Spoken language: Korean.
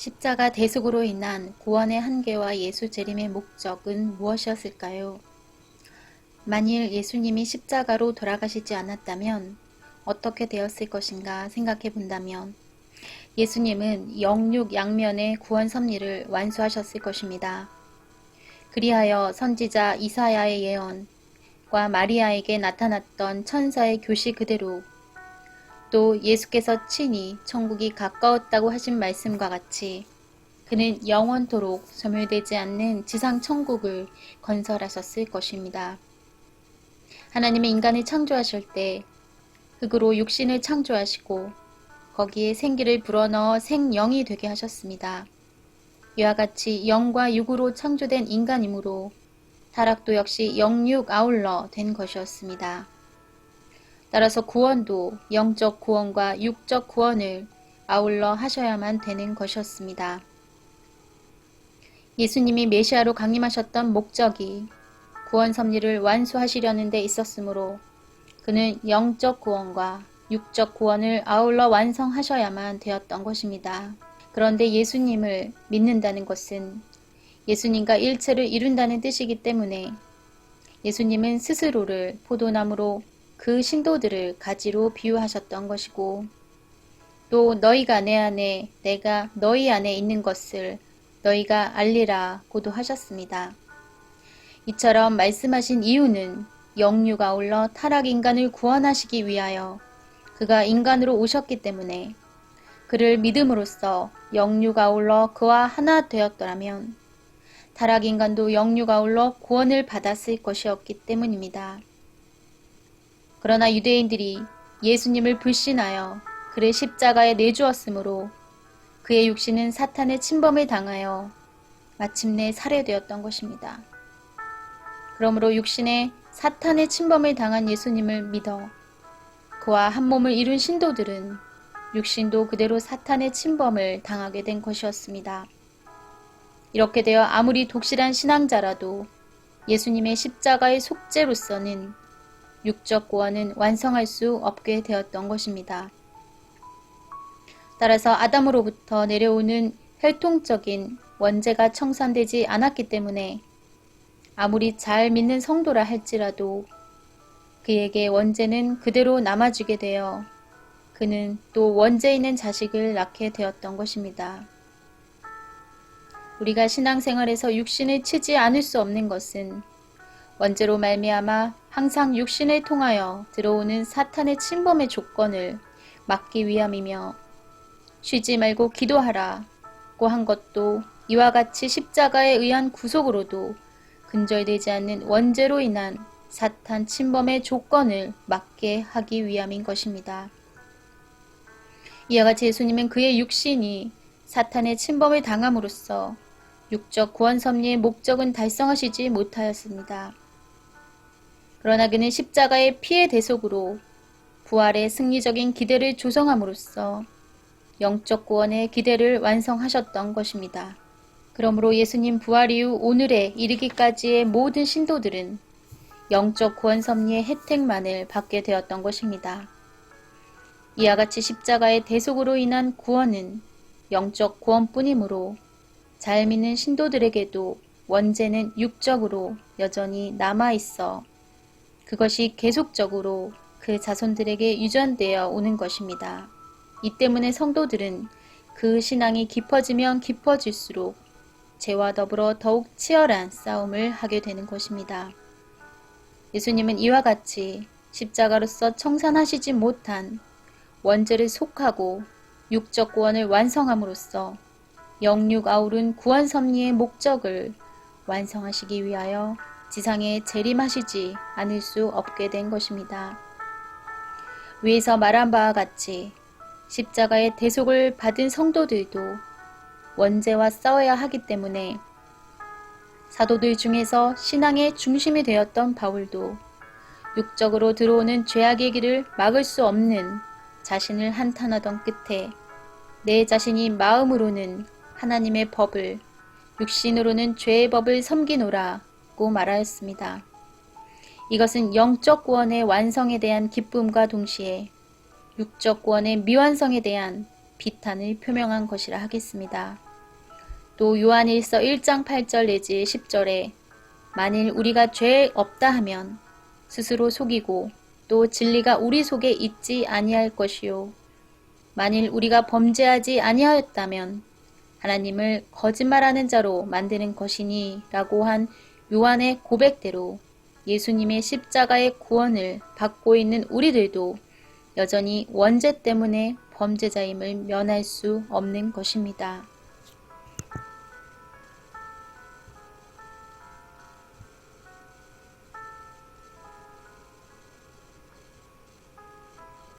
십자가 대속으로 인한 구원의 한계와 예수 재림의 목적은 무엇이었을까요? 만일 예수님이 십자가로 돌아가시지 않았다면 어떻게 되었을 것인가 생각해 본다면 예수님은 영육 양면의 구원 섭리를 완수하셨을 것입니다. 그리하여 선지자 이사야의 예언과 마리아에게 나타났던 천사의 교시 그대로 또 예수께서 친히 천국이 가까웠다고 하신 말씀과 같이 그는 영원토록 소멸되지 않는 지상 천국을 건설하셨을 것입니다. 하나님의 인간을 창조하실 때 흙으로 육신을 창조하시고 거기에 생기를 불어넣어 생영이 되게 하셨습니다. 이와 같이 영과 육으로 창조된 인간이므로 타락도 역시 영육 아울러 된 것이었습니다. 따라서 구원도 영적 구원과 육적 구원을 아울러 하셔야만 되는 것이었습니다. 예수님이 메시아로 강림하셨던 목적이 구원 섭리를 완수하시려는 데 있었으므로 그는 영적 구원과 육적 구원을 아울러 완성하셔야만 되었던 것입니다. 그런데 예수님을 믿는다는 것은 예수님과 일체를 이룬다는 뜻이기 때문에 예수님은 스스로를 포도나무로 그 신도들을 가지로 비유하셨던 것이고 또 너희가 내 안에 내가 너희 안에 있는 것을 너희가 알리라 고도 하셨습니다. 이처럼 말씀하신 이유는 영육 아울러 타락 인간을 구원하시기 위하여 그가 인간으로 오셨기 때문에 그를 믿음으로써 영육 아울러 그와 하나 되었더라면 타락 인간도 영육 아울러 구원을 받았을 것이었기 때문입니다. 그러나 유대인들이 예수님을 불신하여 그를 십자가에 내주었으므로 그의 육신은 사탄의 침범을 당하여 마침내 살해되었던 것입니다. 그러므로 육신에 사탄의 침범을 당한 예수님을 믿어 그와 한 몸을 이룬 신도들은 육신도 그대로 사탄의 침범을 당하게 된 것이었습니다. 이렇게 되어 아무리 독실한 신앙자라도 예수님의 십자가의 속죄로서는 육적 구원은 완성할 수 없게 되었던 것입니다. 따라서 아담으로부터 내려오는 혈통적인 원죄가 청산되지 않았기 때문에 아무리 잘 믿는 성도라 할지라도 그에게 원죄는 그대로 남아주게 되어 그는 또 원죄 있는 자식을 낳게 되었던 것입니다. 우리가 신앙생활에서 육신을 치지 않을 수 없는 것은 원죄로 말미암아 항상 육신을 통하여 들어오는 사탄의 침범의 조건을 막기 위함이며 쉬지 말고 기도하라고 한 것도 이와 같이 십자가에 의한 구속으로도 근절되지 않는 원죄로 인한 사탄 침범의 조건을 막게 하기 위함인 것입니다. 이와 같이 예수님은 그의 육신이 사탄의 침범을 당함으로써 육적 구원 섭리의 목적은 달성하시지 못하였습니다. 그러나 그는 십자가의 피의 대속으로 부활의 승리적인 기대를 조성함으로써 영적 구원의 기대를 완성하셨던 것입니다. 그러므로 예수님 부활 이후 오늘에 이르기까지의 모든 신도들은 영적 구원 섭리의 혜택만을 받게 되었던 것입니다. 이와 같이 십자가의 대속으로 인한 구원은 영적 구원뿐이므로 잘 믿는 신도들에게도 원죄는 육적으로 여전히 남아있어 그것이 계속적으로 그 자손들에게 유전되어 오는 것입니다. 이 때문에 성도들은 그 신앙이 깊어지면 깊어질수록 죄와 더불어 더욱 치열한 싸움을 하게 되는 것입니다. 예수님은 이와 같이 십자가로서 청산하시지 못한 원죄를 속하고 육적 구원을 완성함으로써 영육 아우른 구원 섭리의 목적을 완성하시기 위하여 지상에 재림하시지 않을 수 없게 된 것입니다. 위에서 말한 바와 같이 십자가의 대속을 받은 성도들도 원죄와 싸워야 하기 때문에 사도들 중에서 신앙의 중심이 되었던 바울도 육적으로 들어오는 죄악의 길을 막을 수 없는 자신을 한탄하던 끝에 내 자신이 마음으로는 하나님의 법을 육신으로는 죄의 법을 섬기노라고 말하였습니다. 이것은 영적 구원의 완성에 대한 기쁨과 동시에 육적 구원의 미완성에 대한 비탄을 표명한 것이라 하겠습니다. 또 요한일서 1장 8절 내지 10절에 만일 우리가 죄 없다 하면 스스로 속이고 또 진리가 우리 속에 있지 아니할 것이요 만일 우리가 범죄하지 아니하였다면 하나님을 거짓말하는 자로 만드는 것이니 라고 한 요한의 고백대로 예수님의 십자가의 구원을 받고 있는 우리들도 여전히 원죄 때문에 범죄자임을 면할 수 없는 것입니다.